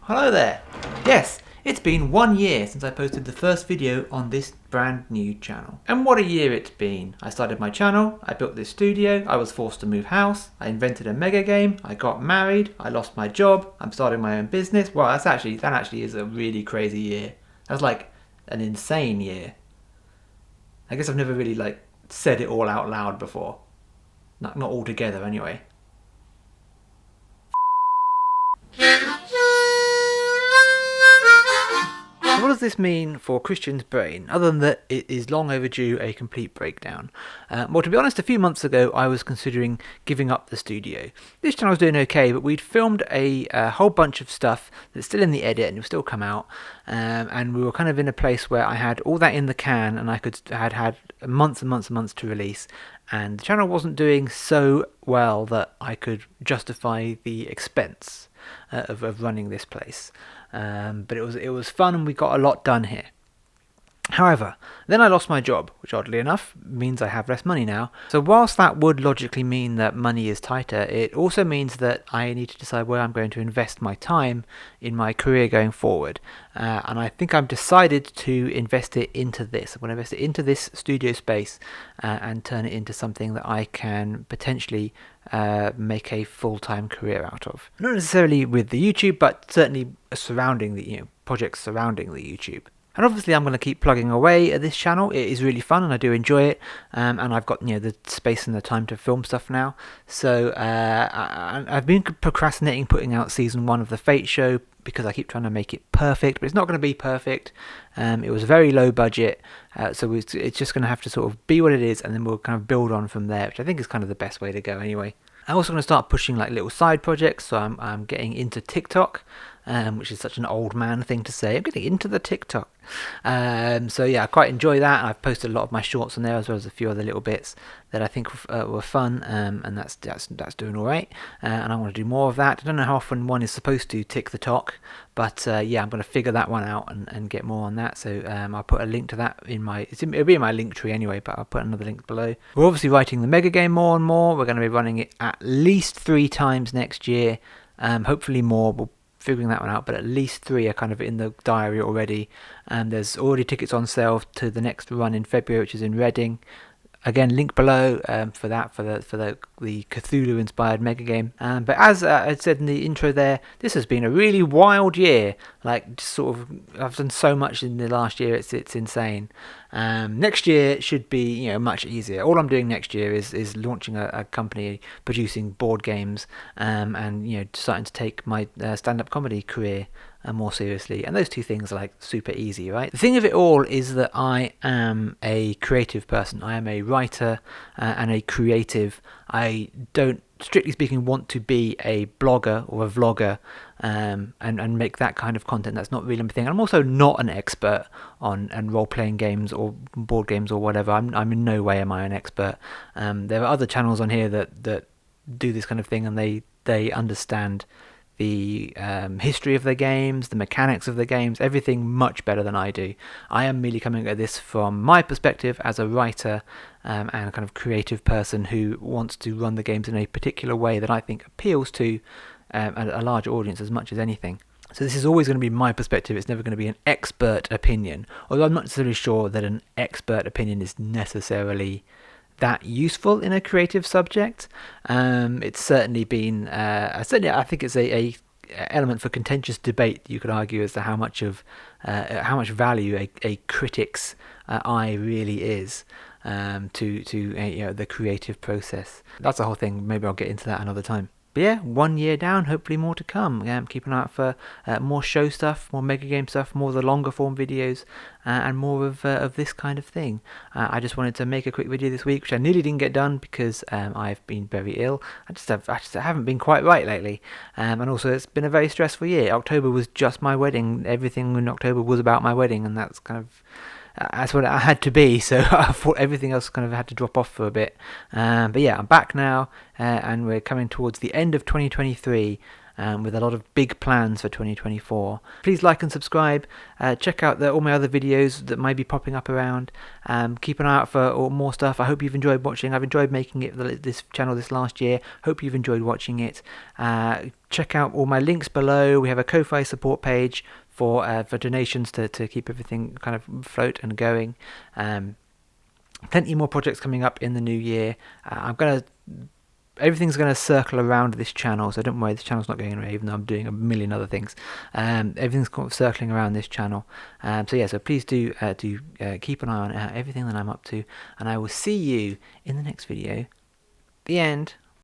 Hello there! Yes, it's been 1 year since I posted the first video on this brand new channel. And what a year it's been! I started my channel, I built this studio, I was forced to move house, I invented a mega game, I got married, I lost my job, I'm starting my own business. Well, that actually is a really crazy year. That's like an insane year. I guess I've never really said it all out loud before. Not all together anyway. So what does this mean for Kristian's brain, other than that it is long overdue a complete breakdown? Well, to be honest, a few months ago I was considering giving up the studio. This channel was doing okay, but we'd filmed a whole bunch of stuff that's still in the edit and it will still come out, and we were kind of in a place where I had all that in the can and I had months and months and months to release, and the channel wasn't doing so well that I could justify the expense of running this place. But it was fun and we got a lot done here. However, then I lost my job, which oddly enough means I have less money now. So whilst that would logically mean that money is tighter, it also means that I need to decide where I'm going to invest my time in my career going forward. And I think I've decided to invest it into this. I'm going to invest it into this studio space and turn it into something that I can potentially make a full-time career out of. Not necessarily with the YouTube, but certainly surrounding the projects surrounding the YouTube. And obviously I'm going to keep plugging away at this channel. It is really fun and I do enjoy it, and I've got the space and the time to film stuff now. So I've been procrastinating putting out season 1 of the Fate show because I keep trying to make it perfect, but it's not going to be perfect. It was very low budget, so it's just going to have to sort of be what it is, and then we'll kind of build on from there, which I think is kind of the best way to go anyway. I'm also going to start pushing little side projects, so I'm getting into TikTok, which is such an old man thing to say. I'm getting into the TikTok. So yeah, I quite enjoy that. I've posted a lot of my shorts on there, as well as a few other little bits that I think were fun, and that's doing all right. And I want to do more of that. I don't know how often one is supposed to tick the talk, but yeah, I'm going to figure that one out and get more on that. So I'll put a link to that it'll be in my link tree anyway, but I'll put another link below. We're obviously writing the mega game more and more. We're going to be running it at least 3 times next year, hopefully more. We'll figuring that one out, but at least 3 are kind of in the diary already. There's already tickets on sale to the next run in February, which is in Reading. Again, link below for that, for the Cthulhu inspired mega game. But as I said in the intro there, this has been a really wild year. I've done so much in the last year, it's insane. Next year should be much easier. All I'm doing next year is launching a company producing board games, and starting to take my stand-up comedy career more seriously, and those two things are super easy, right? The thing of it all is that I am a creative person. I am a writer and a creative. I don't, strictly speaking, want to be a blogger or a vlogger and make that kind of content. That's not really my thing. I'm also not an expert on role-playing games or board games or whatever. I'm in no way am I an expert. There are other channels on here that do this kind of thing, and they understand the history of the games, the mechanics of the games, everything much better than I do. I am merely coming at this from my perspective as a writer and a kind of creative person who wants to run the games in a particular way that I think appeals to a larger audience as much as anything. So this is always going to be my perspective. It's never going to be an expert opinion, although I'm not necessarily sure that an expert opinion is necessarily that useful in a creative subject. It's certainly been I think it's a element for contentious debate, you could argue, as to how much value a critic's eye really is to the creative process. That's the whole thing. Maybe I'll get into that another time. But yeah, 1 year down, hopefully more to come. Keep an eye out for more show stuff, more mega game stuff, more of the longer form videos, and more of this kind of thing. I just wanted to make a quick video this week, which I nearly didn't get done because I've been very ill. I haven't been quite right lately, and also it's been a very stressful year. October was just my wedding. Everything in October was about my wedding, and that's kind of that's what I had to be, so I thought everything else kind of had to drop off for a bit. But yeah, I'm back now, and we're coming towards the end of 2023, with a lot of big plans for 2024. Please like and subscribe. Check out all my other videos that might be popping up around. Keep an eye out for more stuff. I hope you've enjoyed watching. I've enjoyed making this channel this last year. Hope you've enjoyed watching it. Check out all my links below. We have a Ko-Fi support page for donations to keep everything kind of afloat and going. Plenty more projects coming up in the new year. Everything's going to circle around this channel, so don't worry, this channel's not going anywhere, even though I'm doing a million other things. Everything's kind of circling around this channel. So please do keep an eye on everything that I'm up to, and I will see you in the next video. The end.